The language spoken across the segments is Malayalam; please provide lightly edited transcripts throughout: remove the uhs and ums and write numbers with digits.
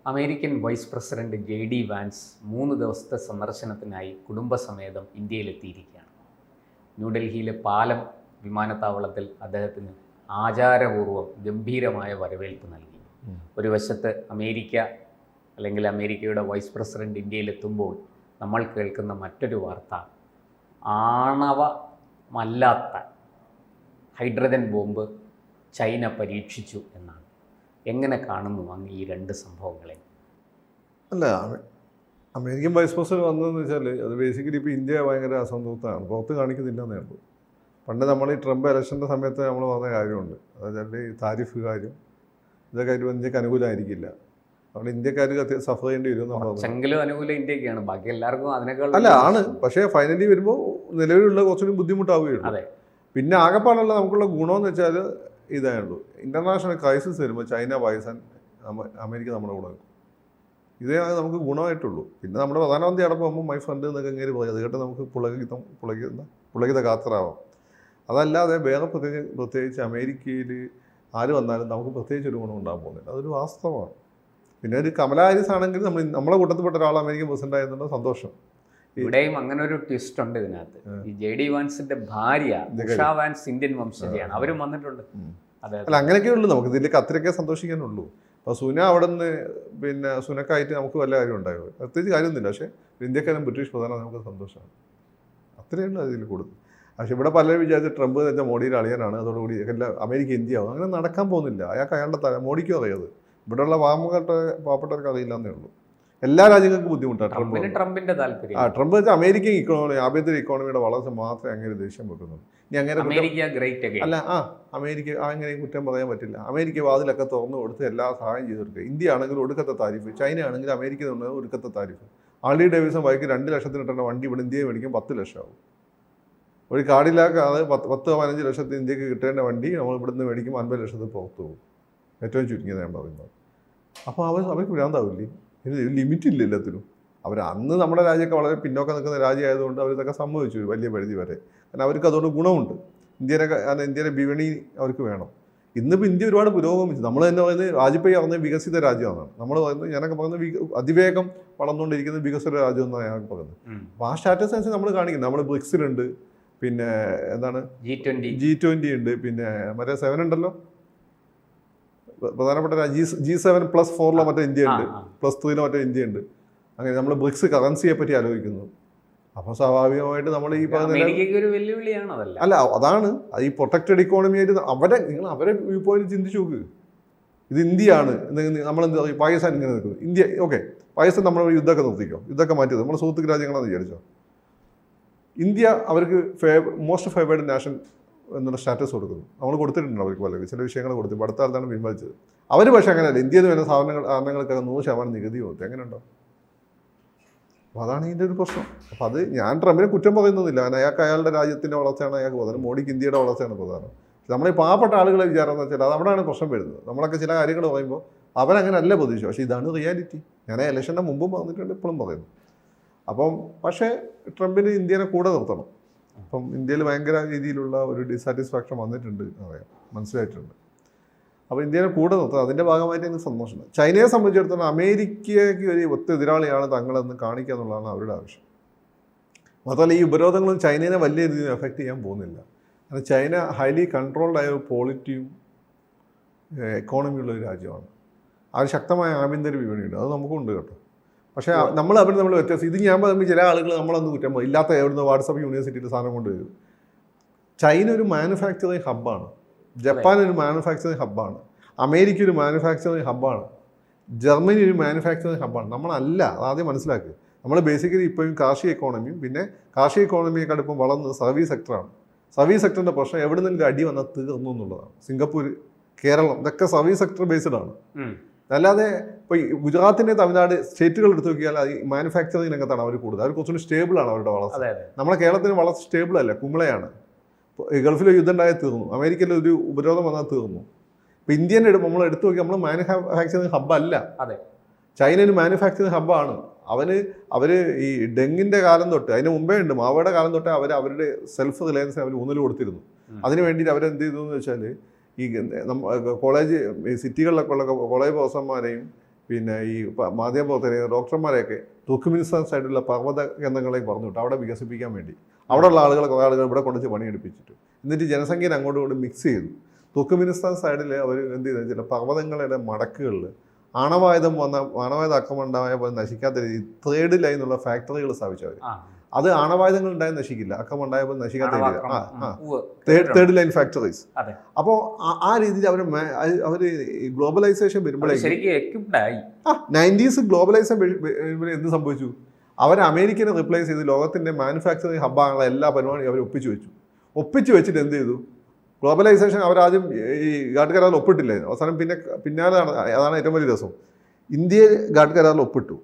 American vice president JD Vance 3 ദിവസത്തെ സന്ദർശനത്തിനായി കുടുംബസമേതം ഇന്ത്യയിലെത്തിയിരിക്കുകയാണ്. ന്യൂഡൽഹിയിലെ പാലം വിമാനത്താവളത്തിൽ അദ്ദേഹത്തിന് ആചാരപൂർവ്വം ഗംഭീരമായ വരവേൽപ്പ് നൽകി. ഒരു വശത്ത് അമേരിക്ക അല്ലെങ്കിൽ അമേരിക്കയുടെ വൈസ് പ്രസിഡന്റ് ഇന്ത്യയിലെത്തുമ്പോൾ നമ്മൾ കേൾക്കുന്ന മറ്റൊരു വാർത്ത ആണവമല്ലാത്ത ഹൈഡ്രജൻ ബോംബ് ചൈന പരീക്ഷിച്ചു എന്നാണ്. എങ്ങനെ കാണുന്നു അങ്ങ് ഈ രണ്ട് സംഭവങ്ങളെ? അല്ല, അമേരിക്കൻ വൈസ് പ്രസിഡന്റ് വന്നതെന്ന് വെച്ചാൽ അത് ബേസിക്കലി ഇപ്പോൾ ഇന്ത്യ ഭയങ്കര അസംതൃപ്തമാണ്, പുറത്ത് കാണിക്കുന്നില്ല എന്നേ ഉള്ളൂ. പണ്ട് നമ്മൾ ഈ ട്രംപ് ഇലക്ഷൻ്റെ സമയത്ത് നമ്മൾ പറഞ്ഞ കാര്യമുണ്ട്, അതായത് ഈ താരിഫ് കാര്യം ഇതൊക്കെ ഇന്ത്യക്ക് അനുകൂലമായിരിക്കില്ല, അവിടെ ഇന്ത്യക്കാർക്ക് സഫർ ചെയ്യേണ്ടി വരും. അനുകൂലം ഇന്ത്യക്കാണ്, ബാക്കി എല്ലാവർക്കും അതിനേക്കാൾ അല്ല ആണ്. പക്ഷേ ഫൈനലി വരുമ്പോൾ നിലവിലുള്ള കുറച്ചുകൂടി ബുദ്ധിമുട്ടാവുകയുള്ളൂ. പിന്നെ ആകെപ്പാടുള്ള നമുക്കുള്ള ഗുണമെന്ന് വെച്ചാൽ ഇതേ ഉള്ളൂ, ഇൻ്റർനാഷണൽ ക്രൈസിസ് വരുമ്പോൾ ചൈന, പാകിസ്ഥാൻ, അമേരിക്ക നമ്മുടെ കൂടെ നിൽക്കും. ഇതേ നമുക്ക് ഗുണമായിട്ടുള്ളൂ. പിന്നെ നമ്മുടെ പ്രധാനമന്ത്രി അവിടെ പോകുമ്പോൾ മൈ ഫ്രണ്ട് എന്നൊക്കെ ഇങ്ങനെ പറയും, അത് കേട്ട് നമുക്ക് പുളകിത കാത്തറാവാം. അതല്ലാതെ വേറെ പ്രത്യേകിച്ച് അമേരിക്കയിൽ ആര് വന്നാലും നമുക്ക് പ്രത്യേകിച്ച് ഒരു ഗുണം ഉണ്ടാകാൻ പോകുന്നില്ല, അതൊരു വാസ്തവമാണ്. പിന്നെ ഒരു കമലാ ഹാരിസ് ആണെങ്കിൽ നമ്മളെ കൂട്ടത്തിൽപ്പെട്ട ഒരാൾ അമേരിക്കൻ പ്രസിഡന്റ് ആയതുകൊണ്ട് സന്തോഷം. ഇവിടെയും അങ്ങനെ ഒരു ട്വിസ്റ്റ് ഉണ്ട് ഇതിനകത്ത്. ഈ JD വാൻസിന്റെ ഭാര്യ ഉഷ വാൻസ് ഇന്ത്യൻ വംശജയാണ്, അവരും വന്നിട്ടുണ്ട്. അല്ല, അങ്ങനെയൊക്കെ ഉള്ളൂ, നമുക്ക് ഇതിലേക്ക് അത്രയൊക്കെ സന്തോഷിക്കാനുള്ളൂ. അപ്പോൾ സുന അവിടെ നിന്ന് പിന്നെ സുനക്കായിട്ട് നമുക്ക് വല്ല കാര്യം ഉണ്ടായോ? പ്രത്യേകിച്ച് കാര്യമൊന്നുമില്ല. പക്ഷേ ഇന്ത്യക്കാരും ബ്രിട്ടീഷ് പ്രധാനം നമുക്ക് സന്തോഷമാണ്, അത്രയേ ഉള്ളൂ അതിൽ കൂടുതൽ. പക്ഷേ ഇവിടെ പലരും വിചാരിച്ച ട്രംപ് എന്ന് വെച്ചാൽ മോഡിയുടെ അളിയനാണ്, അതോടുകൂടി എല്ലാം അമേരിക്ക ഇന്ത്യ ആവും. അങ്ങനെ നടക്കാൻ പോകുന്നില്ല. അയാൾക്ക് അയാളുടെ മോഡിക്കും അറിയാത്, ഇവിടെയുള്ള പാവപ്പെട്ടവർക്ക് അറിയില്ല എന്നേ ഉള്ളൂ. എല്ലാ രാജ്യങ്ങൾക്കും ബുദ്ധിമുട്ടാണ് ട്രംപിന്റെ താല്പര്യം. ട്രംപ് വെച്ചാൽ അമേരിക്കൻ ഇക്കോണമി, ആഭ്യന്തര ഇക്കോണമിയുടെ വളർച്ച മാത്രമേ അങ്ങനെ ദേഷ്യം വെക്കുന്നുള്ളൂ. ഇനി അങ്ങനെ അല്ല, അമേരിക്ക അങ്ങനെ കുറ്റം പറയാൻ പറ്റില്ല. അമേരിക്ക വാതിലൊക്കെ തുറന്നു കൊടുത്ത് എല്ലാ സഹായം ചെയ്ത് കൊടുക്കുക. ഇന്ത്യ ആണെങ്കിൽ ഒടുക്കത്തെ താരിഫ്, ചൈന ആണെങ്കിൽ അമേരിക്ക ഒടുക്കത്തെ താരിഫ്. ആർലി ഡേവിഡ്സൺ ബൈക്ക് 2 ലക്ഷത്തിന് ഇട്ടുള്ള വണ്ടി ഇവിടെ ഇന്ത്യയിൽ മേടിക്കും 10 ലക്ഷം ആവും. ഒരു കാർഡിലാക്ക് അത് 10-15 ലക്ഷത്തിന് ഇന്ത്യക്ക് കിട്ടേണ്ട വണ്ടി നമ്മൾ ഇവിടുന്ന് മേടിക്കും 50 ലക്ഷത്തിന് പുറത്തു പോകും, ഏറ്റവും ചുരുങ്ങിയത് ഞാൻ പറയുന്നത്. അപ്പോൾ അവർക്ക് ഭ്രാന്താവില്ലേ? ഇത് ലിമിറ്റ് ഇല്ല എല്ലാത്തിനും. അന്ന് നമ്മുടെ രാജ്യമൊക്കെ വളരെ പിന്നോക്കം നിൽക്കുന്ന രാജ്യമായതുകൊണ്ട് അവരിതൊക്കെ സമ്മതിച്ചു വലിയ പരിധി വരെ. കാരണം അവർക്ക് അതുകൊണ്ട് ഗുണമുണ്ട്. ഇന്ത്യയുടെ വിപണി അവർക്ക് വേണം. ഇന്നിപ്പോൾ ഇന്ത്യ ഒരുപാട് പുരോഗമിച്ചു. നമ്മൾ തന്നെ പറയുന്നത് വാജ്പേയി പറഞ്ഞത് വികസിത രാജ്യമാണ്. നമ്മൾ പറയുന്നത്, ഞാനൊക്കെ പറയുന്നത് അതിവേഗം വളർന്നുകൊണ്ടിരിക്കുന്ന വികസിത രാജ്യം എന്നാണ് ഞാനൊക്കെ പറയുന്നത്. അപ്പോൾ ആ സ്റ്റാറ്റസ് അനുസരിച്ച് നമ്മൾ കാണിക്കുന്നത്. നമ്മൾ ബ്രിക്സിലുണ്ട്, പിന്നെ എന്താണ് G20 ഉണ്ട്, പിന്നെ മറ്റേ 7 ഉണ്ടല്ലോ, പ്രധാനപ്പെട്ട G7+4 മറ്റേ ഇന്ത്യ ഉണ്ട്, +3 മറ്റേ ഇന്ത്യ ഉണ്ട്. അങ്ങനെ നമ്മൾ ബ്രിക്സ് കറൻസിയെ പറ്റി ആലോചിക്കുന്നു. അപ്പോൾ സ്വാഭാവികമായിട്ട് നമ്മൾ ഈ പറഞ്ഞ അല്ല, അതാണ് ഈ പ്രൊട്ടക്റ്റഡ് ഇക്കോണമി ആയിട്ട് നിങ്ങൾ അവരെ വ്യൂ പോയിന്റ് ചിന്തിച്ചു നോക്ക്. ഇത് ഇന്ത്യയാണ്, നമ്മളെന്താ പാകിസ്ഥാൻ ഇങ്ങനെ നിൽക്കുന്നു. ഇന്ത്യ ഓക്കെ, പാകിസ്ഥാൻ നമ്മൾ യുദ്ധമൊക്കെ നിർത്തിക്കോ, യുദ്ധമൊക്കെ മാറ്റിയത് നമ്മൾ സുഹൃത്തുക്ക രാജ്യങ്ങളാണെന്ന് വിചാരിച്ചോ. ഇന്ത്യ അവർക്ക് മോസ്റ്റ് ഫേവേർഡ് നാഷൻ എന്നുള്ള സ്റ്റാറ്റസ് കൊടുക്കുന്നു. നമ്മൾ കൊടുത്തിട്ടുണ്ട് അവർക്ക് പല ചില വിഷയങ്ങൾ കൊടുത്തു. അടുത്ത കാലത്താണ് പിൻവലിച്ചത്. അവർ പക്ഷേ അങ്ങനെയല്ല, ഇന്ത്യയിൽ നിന്ന് വരുന്ന സാധനങ്ങൾക്കൊക്കെ 100% നികുതി കൊടുത്തു. എങ്ങനെയുണ്ടോ? അപ്പോൾ അതാണ് ഇതിൻ്റെ ഒരു പ്രശ്നം. അപ്പോൾ അത് ഞാൻ ട്രംപിനെ കുറ്റം പറയുന്നതില്ല, കാരണം അയാൾക്ക് അയാളുടെ രാജ്യത്തിൻ്റെ വളർച്ചയാണ് അയാൾക്ക് പ്രധാനം, മോഡിക്ക് ഇന്ത്യയുടെ വളർച്ചയാണ് പ്രധാനം. നമ്മളീ പാവപ്പെട്ട ആളുകളെ വിചാരം എന്ന് വെച്ചാൽ അത് അവിടെയാണ് പ്രശ്നം വരുന്നത്. നമ്മളൊക്കെ ചില കാര്യങ്ങൾ പറയുമ്പോൾ അവരങ്ങനെ അല്ല പ്രതീക്ഷ, പക്ഷേ ഇതാണ് റിയാലിറ്റി. ഞാൻ ഇലക്ഷൻ്റെ മുമ്പും പറഞ്ഞിട്ടുണ്ട്, ഇപ്പോഴും പറയുന്നു. അപ്പം പക്ഷേ ട്രംപിന് ഇന്ത്യനെ കൂടെ നിർത്തണം. അപ്പം ഇന്ത്യയിൽ ഭയങ്കര രീതിയിലുള്ള ഒരു ഡിസാറ്റിസ്ഫാക്ഷൻ വന്നിട്ടുണ്ട്, അറിയാം, മനസ്സിലായിട്ടുണ്ട്. അപ്പോൾ ഇന്ത്യനെ കൂടെ നിർത്തുക, അതിൻ്റെ ഭാഗമായിട്ട് എനിക്ക് സന്തോഷമുണ്ട്. ചൈനയെ സംബന്ധിച്ചിടത്തോളം അമേരിക്കയ്ക്ക് ഒരു എതിരാളിയാണ് തങ്ങളെന്ന് കാണിക്കുക എന്നുള്ളതാണ് അവരുടെ ആവശ്യം. മാത്രമല്ല ഈ ഉപരോധങ്ങളും ചൈനയെ വലിയ രീതിയിൽ എഫക്റ്റ് ചെയ്യാൻ പോകുന്നില്ല. കാരണം ചൈന ഹൈലി കൺട്രോൾഡ് ആയ ഒരു പോളിറ്റിയും എക്കോണമിയുള്ള ഒരു രാജ്യമാണ്. ആ ഒരു ശക്തമായ ആഭ്യന്തര വിപണിയുണ്ട്, അത് നമുക്കുണ്ട് കേട്ടോ. പക്ഷേ നമ്മൾ വ്യത്യാസം ഇത് ഞാൻ പറയുമ്പോൾ ചില ആളുകൾ നമ്മളൊന്നും കുറ്റം പറയും, ഇല്ലാത്ത എവിടുന്ന് വാട്സപ്പ് യൂണിവേഴ്സിറ്റിയിൽ സാധനം കൊണ്ടുവരും. ചൈന ഒരു മാനുഫാക്ചറിങ് ഹബ്ബാണ്, ജപ്പാൻ ഒരു മാനുഫാക്ചറിങ് ഹബ്ബാണ്, അമേരിക്ക ഒരു മാനുഫാക്ചറിങ് ഹബ്ബാണ്, ജർമ്മനി ഒരു മാനുഫാക്ചറിങ് ഹബ്ബാണ്. നമ്മളല്ല, അതാദ്യം മനസ്സിലാക്കുക. നമ്മൾ ബേസിക്കലി ഇപ്പോഴും കാർഷിക ഇക്കോണമിയും പിന്നെ കാർഷിക ഇക്കോണമിയേക്കാൾ ഇപ്പം വളർന്നത് സർവീസ് സെക്ടറാണ്. സർവീസ് സെക്ടറിൻ്റെ പ്രശ്നം എവിടെ നിന്നും അടി വന്നാൽ തീർന്നു എന്നുള്ളതാണ്. സിംഗപ്പൂർ, കേരളം ഇതൊക്കെ സർവീസ് സെക്ടർ ബേസ്ഡ് ആണ്. അല്ലാതെ ഇപ്പോൾ ഗുജറാത്തിൻ്റെ തമിഴ്നാട് സ്റ്റേറ്റുകൾ എടുത്ത് നോക്കിയാൽ ഈ മാനുഫാക്ചറിങ് രംഗത്താണ് അവർ കൂടുതൽ. അവർ കുറച്ചുകൂടി സ്റ്റേബിളാണ് അവരുടെ വളർച്ച. നമ്മുടെ കേരളത്തിന് വളർച്ച സ്റ്റേബിൾ അല്ല, കുമ്പളയാണ്. ഗൾഫിലെ യുദ്ധം ഉണ്ടായാൽ തീർന്നു, അമേരിക്കയിൽ ഒരു ഉപരോധം വന്നാൽ തീർന്നു. ഇപ്പോൾ ഇന്ത്യൻ നമ്മൾ എടുത്തു നോക്കി നമ്മൾ മാനുഫാക്ചറിങ് ഹബ്ബ് അല്ല. ചൈന ഒരു മാനുഫാക്ചറിങ് ഹബ്ബാണ്. അവർ ഈ ഡെങ്കിൻ്റെ കാലം തൊട്ട്, അതിന് മുമ്പേ ഉണ്ട്, മാവയുടെ കാലം തൊട്ട് അവരുടെ സെൽഫ് റിലയൻസിന് അവർ ഊന്നൽ കൊടുത്തിരുന്നു. അതിന് വേണ്ടിയിട്ട് അവരെന്ത് ചെയ്തു എന്ന് വെച്ചാൽ ഈ കോളേജ് സിറ്റികളിലൊക്കെ ഉള്ള കോളേജ് പ്രൊഫസർമാരെയും പിന്നെ ഈ മാധ്യമപ്രവർത്തകരെ ഡോക്ടർമാരെയൊക്കെ തുർക്ക്മെനിസ്ഥാൻ സൈഡിലുള്ള പർവ്വത കേന്ദ്രങ്ങളെ പറഞ്ഞു വിട്ടു അവിടെ വികസിപ്പിക്കാൻ വേണ്ടി. അവിടെയുള്ള കുറേ ആളുകൾ ഇവിടെ കൊണ്ടുവച്ച് പണിയെടുപ്പിച്ചിട്ട് എന്നിട്ട് ജനസംഖ്യനെ അങ്ങോട്ടും ഇങ്ങോട്ടും മിക്സ് ചെയ്തു. തുർക്ക്മെനിസ്ഥാൻ സൈഡിൽ അവർ എന്ത് ചെയ്തെന്ന് വെച്ചാൽ പർവ്വതങ്ങളുടെ മടക്കുകളിൽ ആണവായുധ ആക്രമണം ഉണ്ടായപ്പോൾ നശിക്കാത്ത രീതിയിൽ 3rd ലൈൻ എന്നുള്ള ഫാക്ടറികൾ സ്ഥാപിച്ചവർ. അത് ആണവായുധങ്ങൾ ഉണ്ടായാൽ നശിക്കില്ല, അക്രമം ഉണ്ടായപ്പോൾ നശിക്കാത്ത രീതിയിൽ 3rd ലൈൻ ഫാക്ടറീസ്. അപ്പോൾ ആ രീതിയിൽ അവർ ഗ്ലോബലൈസേഷൻ വരുമ്പോഴേക്കും 90s ഗ്ലോബലൈസേഷൻ വരുമ്പോൾ എന്ത് സംഭവിച്ചു? അവർ അമേരിക്കനെ റിപ്ലേസ് ചെയ്ത് ലോകത്തിൻ്റെ മാനുഫാക്ചറിങ് ഹബ്ബാനുള്ള എല്ലാ പരിപാടിയും അവർ ഒപ്പിച്ചു വെച്ചിട്ട് എന്ത് ചെയ്തു? ഗ്ലോബലൈസേഷൻ അവരാദ്യം ഈ ഘാട്ട് കരാറിൽ ഒപ്പിട്ടില്ലായിരുന്നു. അവസാനം പിന്നാലെ അതാണ് ഏറ്റവും വലിയ രസം. ഇന്ത്യ ഘാട്ട് കരാറിൽ ഒപ്പിട്ടു.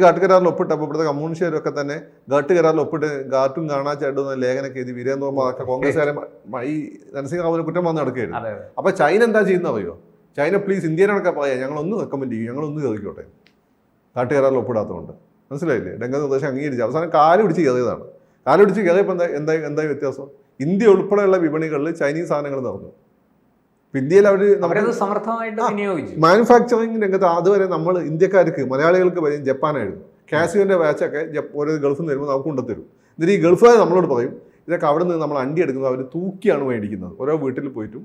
ഘാട്ട് കരാറിൽ ഒപ്പിട്ടപ്പോൾ ഇവിടുത്തെ കമ്മ്യൂണിസ്റ്റുകാരൊക്കെ തന്നെ ഘാട്ട് കരാറിൽ ഒപ്പിട്ട് ഘാട്ടും കാണാച്ചായിട്ടുന്ന ലേഖനമൊക്കെ എഴുതി വീരേന്ദ്രകുമാറൊക്കെ കോൺഗ്രസ്സുകാരെ ഈ നരസിംഹറാവുവിന് കുറ്റം വന്ന് നടക്കുകയായിരുന്നു. അപ്പോൾ ചൈന എന്താ ചെയ്യുന്നത് അറിയോ? ചൈന പ്ലീസ് ഇന്ത്യനൊക്കെ പറയാം, ഞങ്ങളൊന്ന് റെക്കമെൻഡ് ചെയ്യും, ഞങ്ങളൊന്ന് കയറിക്കോട്ടെ, ഘാട്ട് കരാറിൽ ഒപ്പിടാത്തതുകൊണ്ട്. മനസ്സിലായില്ലേ? രംഗനിർദ്ദേശം അംഗീകരിച്ചു. അവസാനം കാല് പിടിച്ച് കയറിയതാണ്. കാല് പിടിച്ച് കയറിയപ്പോൾ എന്തായി വ്യത്യാസം? ഇന്ത്യ ഉൾപ്പെടെയുള്ള വിപണികളിൽ ചൈനീസ് സാധനങ്ങൾ നടന്നു. ഇന്ത്യയിൽ അവർ സമർത്ഥമായിട്ട് വിനിയോഗിച്ചു. മാനുഫാക്ചറിങ് രംഗത്ത് അതുവരെ നമ്മൾ ഇന്ത്യക്കാർക്ക് മലയാളികൾക്ക് വരും ജപ്പാനായിരുന്നു. കാസിയോന്റെ വാച്ചൊക്കെ ഓരോ ഗൾഫിൽ നിന്ന് വരുമ്പോൾ നമുക്ക് കൊണ്ടുത്തരും. എന്നിട്ട് ഈ ഗൾഫുകാർ നമ്മളോട് പറയും ഇതൊക്കെ അവിടെ നിന്ന് നമ്മൾ അണ്ടി എടുക്കുന്നത് അവർ തൂക്കിയാണ് മേടിക്കുന്നത്. ഓരോ വീട്ടിൽ പോയിട്ടും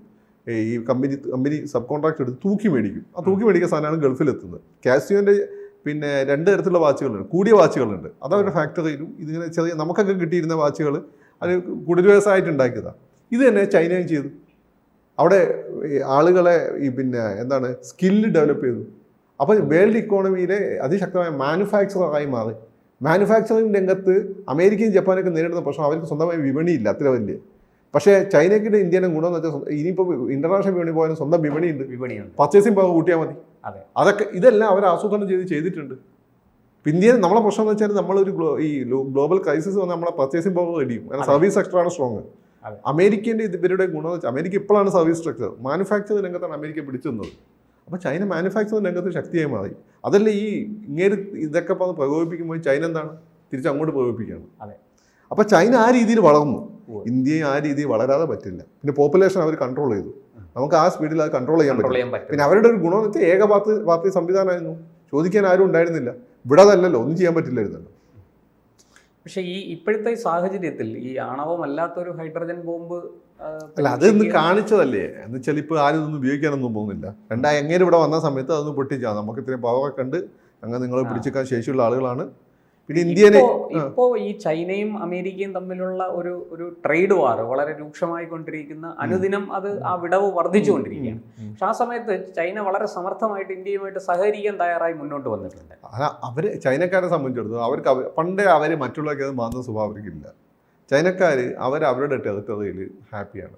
ഈ കമ്പനി സബ് കോൺട്രാക്ട് എടുത്ത് തൂക്കി മേടിക്കും. ആ തൂക്കി മേടിക്കുന്ന സാധനമാണ് ഗൾഫിലെത്തുന്നത്. കാസിയോന്റെ പിന്നെ 2 തരത്തിലുള്ള വാച്ചുകളുണ്ട്. കൂടിയ വാച്ചുകളുണ്ട്, അതവരുടെ ഫാക്ടറിയിലും. ഇതിങ്ങനെ ചെറിയ നമുക്കൊക്കെ കിട്ടിയിരുന്ന വാച്ചുകൾ അത് കുടിൽവ്യവസായമായിട്ട് ഉണ്ടാക്കിയതാണ്. ഇത് തന്നെ ചൈനയും ചെയ്തു. അവിടെ ആളുകളെ ഈ പിന്നെ എന്താണ് സ്കില്ല് ഡെവലപ്പ് ചെയ്തു. അപ്പോൾ വേൾഡ് ഇക്കോണമിയിലെ അതിശക്തമായ മാനുഫാക്ചറായി മാറി. മാനുഫാക്ചറിങ് രംഗത്ത് അമേരിക്കയും ജപ്പാനൊക്കെ നേരിടുന്ന പ്രശ്നം അവർക്ക് സ്വന്തമായി വിപണിയില്ല അത്ര വലിയ. പക്ഷേ ചൈനയ്ക്കിടെ ഇന്ത്യയുടെ ഗുണമെന്ന് വെച്ചാൽ ഇനിയിപ്പോൾ ഇന്റർനാഷണൽ വിപണി പോയാലും സ്വന്തം വിപണിയുണ്ട്. പർച്ചേസിംഗ് പവർ കൂട്ടിയാൽ മതി. അതൊക്കെ ഇതെല്ലാം അവർ ആസൂത്രണം ചെയ്തിട്ടുണ്ട്. ഇന്ത്യയിൽ നമ്മളെ പ്രശ്നം എന്ന് വെച്ചാൽ നമ്മളൊരു ഈ ഗ്ലോബൽ ക്രൈസിസ് വന്ന് നമ്മളെ പർച്ചേസിംഗ് പവർ റെഡിയും. കാരണം സർവീസ് സെക്ടറാണ് സ്ട്രോങ്. അമേരിക്കൻ്റെ ഇവരുടെ ഗുണം എന്ന് വെച്ചാൽ അമേരിക്ക ഇപ്പോഴാണ് സർവീസ് സ്ട്രക്ചർ. മാനുഫാക്ചറിംഗ് രംഗത്താണ് അമേരിക്ക പിടിച്ചു നിന്നത്. അപ്പോൾ ചൈന മാനുഫാക്ചറിംഗ് രംഗത്ത് ശക്തിയായി മാറി. അതല്ല ഈ ഇങ്ങനെ ഇതൊക്കെ പ്രകോപിപ്പിക്കുമ്പോൾ ചൈന എന്താണ് തിരിച്ച് അങ്ങോട്ട് പ്രകോപിപ്പിക്കുകയാണ്. അപ്പോൾ ചൈന ആ രീതിയിൽ വളർന്നു. ഇന്ത്യയെ ആ രീതിയിൽ വളരാതെ പറ്റില്ല. പിന്നെ പോപ്പുലേഷൻ അവർ കൺട്രോൾ ചെയ്തു. നമുക്ക് ആ സ്പീഡിൽ അത് കൺട്രോൾ ചെയ്യാൻ പറ്റും. പിന്നെ അവരുടെ ഒരു ഗുണമെന്ന് വെച്ചാൽ ഏക പാർട്ടി സംവിധാനമായിരുന്നു. ചോദിക്കാൻ ആരും ഉണ്ടായിരുന്നില്ല. ഇവിടെ അതല്ലല്ലോ, ഒന്നും ചെയ്യാൻ പറ്റില്ലായിരുന്നല്ലോ. പക്ഷേ ഈ ഇപ്പോഴത്തെ സാഹചര്യത്തിൽ ഈ ആണവമല്ലാത്തൊരു ഹൈഡ്രജൻ ബോംബ് അല്ല അതൊന്ന് കാണിച്ചതല്ലേ എന്ന് വെച്ചാൽ ഇപ്പോൾ ആരും ഇതൊന്നും ഉപയോഗിക്കാനൊന്നും പോകുന്നില്ല. എങ്ങനെ ഇവിടെ വന്ന സമയത്ത് അതൊന്ന് പൊട്ടിച്ചാൽ നമുക്ക് ഇത്രയും പവറൊക്കെ ഉണ്ട്, അങ്ങനെ നിങ്ങളെ പിടിച്ചെടുക്കാൻ ശേഷിയുള്ള ആളുകളാണ്. പിന്നെ ഇന്ത്യനെ ഇപ്പോൾ ഈ ചൈനയും അമേരിക്കയും തമ്മിലുള്ള ഒരു ട്രേഡ് വാർ വളരെ രൂക്ഷമായിക്കൊണ്ടിരിക്കുന്ന അനുദിനം അത് ആ വിടവ് വർദ്ധിച്ചുകൊണ്ടിരിക്കുകയാണ്. പക്ഷെ ആ സമയത്ത് ചൈന വളരെ സമർത്ഥമായിട്ട് ഇന്ത്യയുമായിട്ട് സഹകരിക്കാൻ തയ്യാറായി മുന്നോട്ട് വന്നിട്ടുണ്ട്. അവർ ചൈനക്കാരെ സംബന്ധിച്ചിടത്തോളം അവർക്ക് പണ്ടേ അവർ മറ്റുള്ളവർക്ക് അത് മാറുന്ന സ്വഭാവം അവർക്കില്ല. ചൈനക്കാർ അവരുടെ ടെറിട്ടറിയിൽ ഹാപ്പിയാണ്.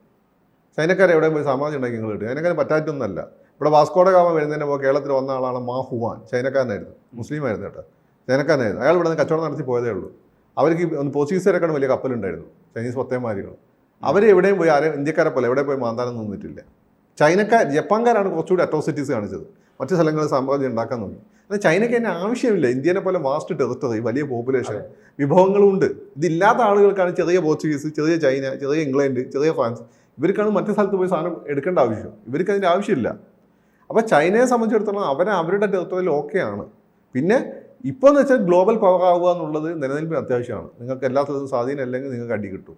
ചൈനക്കാർ എവിടെ പോയി സാമ്രാജ്യം ഉണ്ടാക്കി നിങ്ങൾ കിട്ടും. ചൈനക്കാർ പറ്റാറ്റൊന്നുമല്ല. ഇവിടെ വാസ്കോഡ ഗാമ വരുന്നതിന് മുമ്പ് കേരളത്തിൽ വന്ന ആളാണ് മാ ഹുവാൻ. ചൈനക്കാരനായിരുന്നു, മുസ്ലിം ആയിരുന്നു കേട്ടോ, ചൈനക്കാരനായിരുന്നു. അയാൾ ഇവിടെ നിന്ന് കച്ചവടം നടത്തി പോയതേ ഉള്ളൂ. അവർക്ക് പോർച്ചുഗീസുകാരെക്കാളും വലിയ കപ്പലുണ്ടായിരുന്നു, ചൈനീസ് പത്തേമാരികൾ. അവർ എവിടെയും പോയി ആരും ഇന്ത്യക്കാരെ പോലെ എവിടെ പോയി മാന്താനം നിന്നിട്ടില്ല. ജപ്പാൻകാരാണ് കുറച്ചുകൂടി അട്രോസിറ്റീസ് കാണിച്ചത്. മറ്റു സ്ഥലങ്ങളിൽ സാമ്രാജ്യം ഉണ്ടാക്കാൻ നോക്കി. എന്നാൽ ചൈനയ്ക്ക് തന്നെ ആവശ്യമില്ല. ഇന്ത്യനെ പോലെ വാസ്റ്റ് ടെറിട്ടറി, വലിയ പോപ്പുലേഷൻ, വിഭവങ്ങളും ഉണ്ട്. ഇതില്ലാത്ത ആളുകൾക്കാണ് ചെറിയ പോർച്ചുഗീസ്, ചെറിയ ചൈന, ചെറിയ ഇംഗ്ലണ്ട്, ചെറിയ ഫ്രാൻസ്. ഇവർക്കാണ് മറ്റു സ്ഥലത്ത് പോയി സാധനം എടുക്കേണ്ട ആവശ്യം. ഇവർക്ക് അതിൻ്റെ ആവശ്യമില്ല. അപ്പോൾ ചൈനയെ സംബന്ധിച്ചിടത്തോളം അവരുടെ ടെറിട്ടറിയിൽ ഓക്കെയാണ്. പിന്നെ ഇപ്പോൾ എന്ന് വെച്ചാൽ ഗ്ലോബൽ പവർ ആവുക എന്നുള്ളത് നിലനിൽപ്പിന് അത്യാവശ്യമാണ്. നിങ്ങൾക്ക് എല്ലാ സ്ഥലത്തും സ്വാധീനം അല്ലെങ്കിൽ നിങ്ങൾക്ക് അടി കിട്ടും.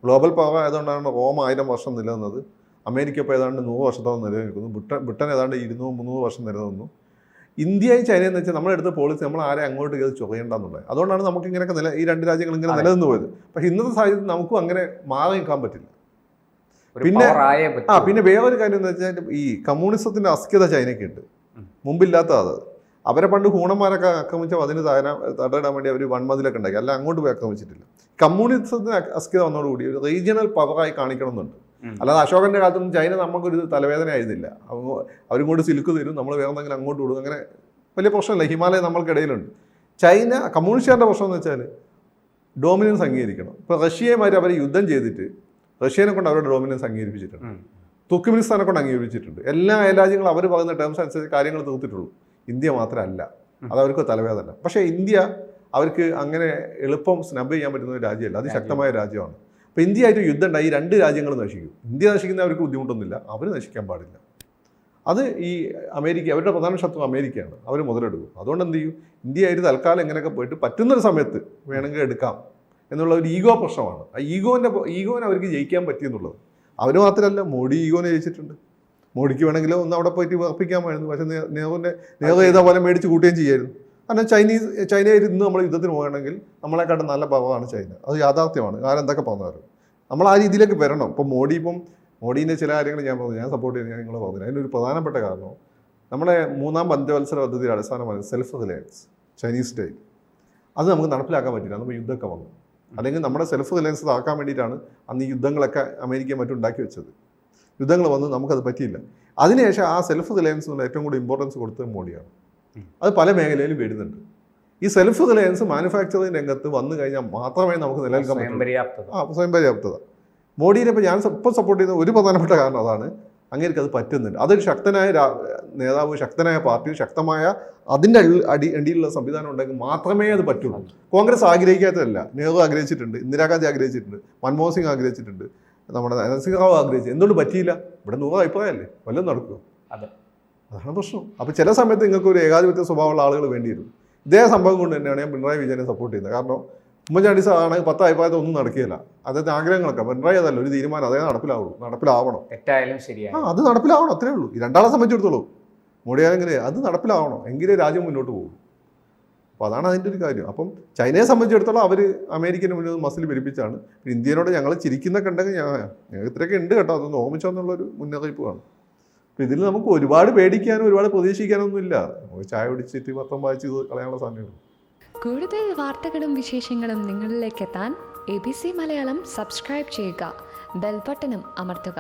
ഗ്ലോബൽ പവർ ആയതുകൊണ്ടാണ് റോം 1000 വർഷം നിലനിന്നത്. അമേരിക്ക ഇപ്പോൾ ഏതാണ്ട് 100 വർഷത്തോളം നിലനിൽക്കുന്നു. ബ്രിട്ടൻ ഏതാണ്ട് 200-300 വർഷം നിലനിന്നു. ഇന്ത്യയും ചൈനയെന്ന് വെച്ചാൽ നമ്മളെടുത്ത പോളിസി നമ്മൾ ആരെ അങ്ങോട്ട് കയറി ചൊറിയേണ്ടെന്നുള്ളത്. അതുകൊണ്ടാണ് നമുക്ക് ഇങ്ങനെയൊക്കെ ഈ 2 രാജ്യങ്ങൾ ഇങ്ങനെ നിലനിന്ന് പോയത്. പക്ഷേ ഇന്നത്തെ സാഹചര്യത്തിൽ നമുക്കും അങ്ങനെ മാറി നിൽക്കാൻ പറ്റില്ല. പിന്നെ വേറൊരു കാര്യം എന്ന് വെച്ചാൽ ഈ കമ്മ്യൂണിസത്തിൻ്റെ അസ്കിത ചൈനയ്ക്കുണ്ട്, മുമ്പില്ലാത്ത അത്. അവരെ പണ്ട് ഹൂണന്മാരൊക്കെ ആക്രമിച്ചാൽ അതിന് തടയിടാൻ വേണ്ടി അവർ വൺമതിലൊക്കെ ഉണ്ടാക്കി, അല്ല അങ്ങോട്ട് പോയി ആക്രമിച്ചിട്ടില്ല. കമ്മ്യൂണിസത്തിന് അസ്കിത വന്നതോടുകൂടി ഒരു റീജിയണൽ പവറായി കാണിക്കണമെന്നുണ്ട്. അല്ലാതെ അശോകൻ്റെ കാലത്തൊന്നും ചൈന നമുക്കൊരു തലവേദന ആയിരുന്നില്ല. അവരും കൂടി സിൽക്ക് തരും, നമ്മൾ വേറെ എന്തെങ്കിലും അങ്ങോട്ട് വിടും, അങ്ങനെ വലിയ പ്രശ്നമില്ല. ഹിമാലയം നമ്മൾക്കിടയിലുണ്ട്. ചൈന കമ്മ്യൂണിസ്റ്റുകാരുടെ പ്രശ്നം എന്ന് വെച്ചാൽ ഡോമിനൻസ് അംഗീകരിക്കണം. ഇപ്പോൾ റഷ്യയുമായിട്ട് അവർ യുദ്ധം ചെയ്തിട്ട് റഷ്യനെ കൊണ്ട് അവരുടെ ഡോമിനൻസ് അംഗീകരിപ്പിച്ചിട്ടുണ്ട്, തുർക്ക്മെനിസ്ഥാനെ കൊണ്ട് അംഗീകരിച്ചിട്ടുണ്ട്. എല്ലാ രാജ്യങ്ങളും അവർ പറയുന്ന ടേംസ് അനുസരിച്ച് കാര്യങ്ങൾ തീർത്തിട്ടുള്ളൂ. ഇന്ത്യ മാത്രമല്ല, അതവർക്ക് തലവേദന. പക്ഷേ ഇന്ത്യ അവർക്ക് അങ്ങനെ എളുപ്പം സ്നബ് ചെയ്യാൻ പറ്റുന്ന ഒരു രാജ്യമല്ല, അതിശക്തമായ രാജ്യമാണ്. അപ്പോൾ ഇന്ത്യയായിട്ട് യുദ്ധം ഉണ്ടായി 2 രാജ്യങ്ങൾ നശിക്കും. ഇന്ത്യ നശിക്കുന്ന അവർക്ക് ബുദ്ധിമുട്ടൊന്നുമില്ല, അവർ നശിക്കാൻ പാടില്ല. അത് ഈ അമേരിക്ക, അവരുടെ പ്രധാന ശത്രു അമേരിക്കയാണ്, അവർ മുതലെടുക്കും. അതുകൊണ്ട് എന്ത് ചെയ്യും, ഇന്ത്യയായിട്ട് തൽക്കാലം എങ്ങനെയൊക്കെ പോയിട്ട് പറ്റുന്നൊരു സമയത്ത് വേണമെങ്കിൽ എടുക്കാം എന്നുള്ള ഒരു ഈഗോ പ്രശ്നമാണ്. ആ ഈഗോനെ അവർക്ക് ജയിക്കാൻ പറ്റിയെന്നുള്ളത്. അവർ മാത്രമല്ല, മോഡി ഈഗോനെ ജയിച്ചിട്ടുണ്ട്. മോഡിക്ക് വേണമെങ്കിൽ ഒന്ന് അവിടെ പോയിട്ട് ഉറപ്പിക്കാമായിരുന്നു. പക്ഷേ നെഹ്റു ചെയ്ത പോലെ മേടിച്ച് കൂട്ടുകയും ചെയ്യായിരുന്നു. കാരണം ചൈനയിൽ ഇന്ന് നമ്മൾ യുദ്ധത്തിന് പോകണമെങ്കിൽ നമ്മളെക്കാട്ടും നല്ല പവറാണ് ചൈന. അത് യാഥാർത്ഥ്യമാണ്. കാരണം എന്തൊക്കെ പറഞ്ഞാലും നമ്മൾ ആ രീതിയിലേക്ക് വരണം. ഇപ്പം മോഡീൻ്റെ ചില കാര്യങ്ങൾ ഞാൻ സപ്പോർട്ട് ചെയ്യുന്നത് ഞാൻ നിങ്ങളെ പറഞ്ഞു. അതിനൊരു പ്രധാനപ്പെട്ട കാരണം നമ്മളെ 3ാം പഞ്ചവത്സര പദ്ധതിയുടെ അടിസ്ഥാനമാണ് സെൽഫ് റിലയൻസ് ചൈനീസ് സ്റ്റൈൽ. അത് നമുക്ക് നടപ്പിലാക്കാൻ പറ്റില്ല. നമ്മൾ യുദ്ധമൊക്കെ വന്നു. അല്ലെങ്കിൽ നമ്മുടെ സെൽഫ് റിലയൻസ് ആക്കാൻ വേണ്ടിയിട്ടാണ് അന്ന് ഈ യുദ്ധങ്ങളൊക്കെ അമേരിക്ക മറ്റും ഉണ്ടാക്കി വെച്ചത്. യുദ്ധങ്ങൾ വന്ന് നമുക്കത് പറ്റിയില്ല. അതിനുശേഷം ആ സെൽഫ് റിലയൻസിനുള്ള ഏറ്റവും കൂടുതൽ ഇമ്പോർട്ടൻസ് കൊടുത്തത് മോഡിയാണ്. അത് പല മേഖലയിലും വരുന്നുണ്ട്. ഈ സെൽഫ് റിലയൻസ് മാനുഫാക്ചറിങ് രംഗത്ത് വന്നു കഴിഞ്ഞാൽ മാത്രമേ നമുക്ക് നിലനിൽക്കാൻ പറ്റൂ. സ്വയം പര്യാപ്തത. മോഡിനെ ഇപ്പോൾ ഞാൻ ഇപ്പോൾ സപ്പോർട്ട് ചെയ്യുന്ന ഒരു പ്രധാനപ്പെട്ട കാരണം അതാണ്. അങ്ങേർക്ക് അത് പറ്റുന്നുണ്ട്. അതൊരു ശക്തനായ നേതാവ്, ശക്തനായ പാർട്ടി, ശക്തമായ അതിൻ്റെ അടിയിലുള്ള സംവിധാനം ഉണ്ടെങ്കിൽ മാത്രമേ അത് പറ്റുള്ളൂ. കോൺഗ്രസ് ആഗ്രഹിക്കാത്തതല്ല. നെഹ്റു ആഗ്രഹിച്ചിട്ടുണ്ട്, ഇന്ദിരാഗാന്ധി ആഗ്രഹിച്ചിട്ടുണ്ട്, മൻമോഹൻ സിംഗ് ആഗ്രഹിച്ചിട്ടുണ്ട്, നമ്മുടെ നരസിംഹറാവു ആഗ്രഹിച്ചു. എന്തുകൊണ്ട് പറ്റിയില്ല? ഇവിടെ 100 അഭിപ്രായമല്ലേ, വല്ലതും നടക്കുമോ? അതാണ് പ്രശ്നം. അപ്പോൾ ചില സമയത്ത് നിങ്ങൾക്ക് ഒരു ഏകാധിപത്യ സ്വഭാവമുള്ള ആളുകൾ വേണ്ടി വരും. ഇതേ സംഭവം കൊണ്ട് തന്നെയാണ് ഞാൻ പിണറായി വിജയനെ സപ്പോർട്ട് ചെയ്യുന്നത്. കാരണം ഉമ്മൻചാണ്ടി സാറാണെങ്കിൽ 10 അഭിപ്രായത്തിൽ ഒന്നും നടക്കുകയില്ല. അദ്ദേഹത്തെ ആഗ്രഹങ്ങളൊക്കെ പിണറായി അതല്ല, ഒരു തീരുമാനം അതേ നടപ്പിലാവണം. തെറ്റായാലും ശരിയാണ്, അത് നടപ്പിലാവണം. അത്രേ ഉള്ളൂ. ഈ രണ്ടാളെ സംബന്ധിച്ചിടത്തോളം മോഡിയാണെങ്കിൽ അത് നടപ്പിലാവണം, എങ്കിലേ രാജ്യം മുന്നോട്ട് പോകും. അപ്പോൾ അതാണ് അതിൻ്റെ ഒരു കാര്യം. അപ്പം ചൈനയെ സംബന്ധിച്ചിടത്തോളം അവർ അമേരിക്കന് മുന്നിൽ മസിൽ പിരിപ്പിച്ചാണ്. ഇന്ത്യനോട് ഞങ്ങൾ ചിരിക്കുന്നൊക്കെ ഉണ്ടെങ്കിൽ ഞങ്ങൾക്ക് ഇത്രയൊക്കെ ഉണ്ട് കേട്ടോ, അതൊന്ന് ഓർമ്മിച്ചോന്നുള്ളൊരു മുന്നറിയിപ്പ് കാണും. അപ്പോൾ ഇതിൽ നമുക്ക് ഒരുപാട് പേടിക്കാനും ഒരുപാട് പ്രതീക്ഷിക്കാനൊന്നും ഇല്ല. നമുക്ക് ചായ പിടിച്ചിട്ട് പത്രം വായിച്ച് കളയാനുള്ള സമയമുള്ളൂ. കൂടുതൽ വാർത്തകളും വിശേഷങ്ങളും നിങ്ങളിലേക്ക് എത്താൻ ABC മലയാളം സബ്സ്ക്രൈബ് ചെയ്യുക, ബെൽ ബട്ടണും അമർത്തുക.